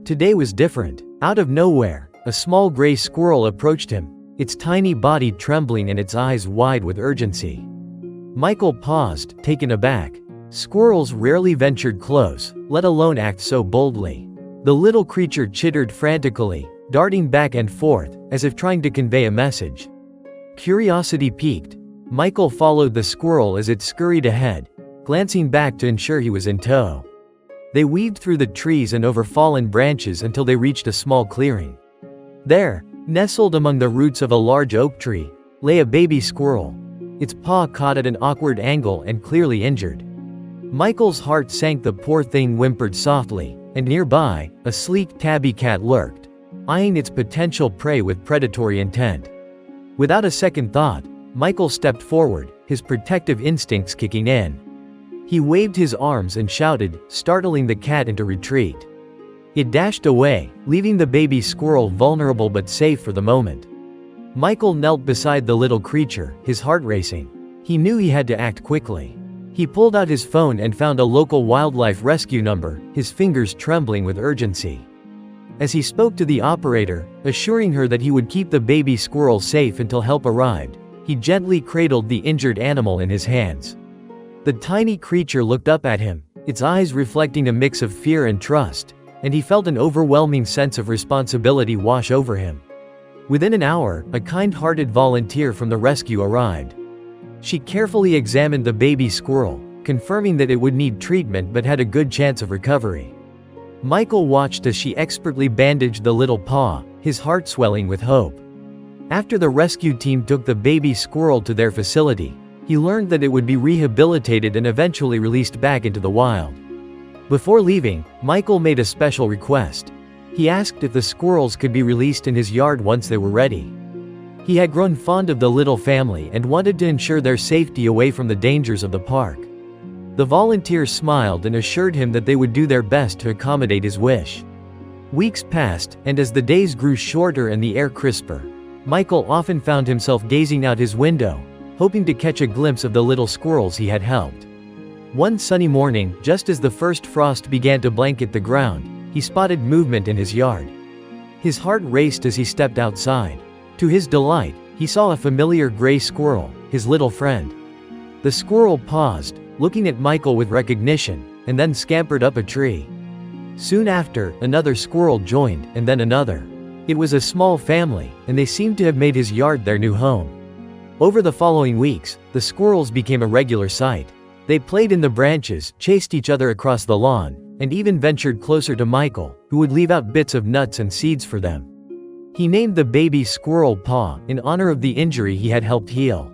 Today was different. Out of nowhere, a small gray squirrel approached him, its tiny body trembling and its eyes wide with urgency. Michael paused, taken aback. Squirrels rarely ventured close, let alone act so boldly. The little creature chittered frantically, darting back and forth, as if trying to convey a message. Curiosity piqued. Michael followed the squirrel as it scurried ahead, glancing back to ensure he was in tow. They weaved through the trees and over fallen branches until they reached a small clearing. There, nestled among the roots of a large oak tree, lay a baby squirrel, its paw caught at an awkward angle and clearly injured. Michael's heart sank. The poor thing whimpered softly, and nearby, a sleek tabby cat lurked, eyeing its potential prey with predatory intent. Without a second thought, Michael stepped forward, his protective instincts kicking in. He waved his arms and shouted, startling the cat into retreat. It dashed away, leaving the baby squirrel vulnerable but safe for the moment. Michael knelt beside the little creature, his heart racing. He knew he had to act quickly. He pulled out his phone and found a local wildlife rescue number, his fingers trembling with urgency. As he spoke to the operator, assuring her that he would keep the baby squirrel safe until help arrived, he gently cradled the injured animal in his hands. The tiny creature looked up at him, its eyes reflecting a mix of fear and trust, and he felt an overwhelming sense of responsibility wash over him. Within an hour, a kind-hearted volunteer from the rescue arrived. She carefully examined the baby squirrel, confirming that it would need treatment but had a good chance of recovery. Michael watched as she expertly bandaged the little paw, his heart swelling with hope. After the rescue team took the baby squirrel to their facility, he learned that it would be rehabilitated and eventually released back into the wild. Before leaving, Michael made a special request. He asked if the squirrels could be released in his yard once they were ready. He had grown fond of the little family and wanted to ensure their safety away from the dangers of the park. The volunteers smiled and assured him that they would do their best to accommodate his wish. Weeks passed, and as the days grew shorter and the air crisper, Michael often found himself gazing out his window, hoping to catch a glimpse of the little squirrels he had helped. One sunny morning, just as the first frost began to blanket the ground, he spotted movement in his yard. His heart raced as he stepped outside. To his delight, he saw a familiar gray squirrel, his little friend. The squirrel paused, looking at Michael with recognition, and then scampered up a tree. Soon after, another squirrel joined, and then another. It was a small family, and they seemed to have made his yard their new home. Over the following weeks, the squirrels became a regular sight. They played in the branches, chased each other across the lawn, and even ventured closer to Michael, who would leave out bits of nuts and seeds for them. He named the baby squirrel Paw, in honor of the injury he had helped heal.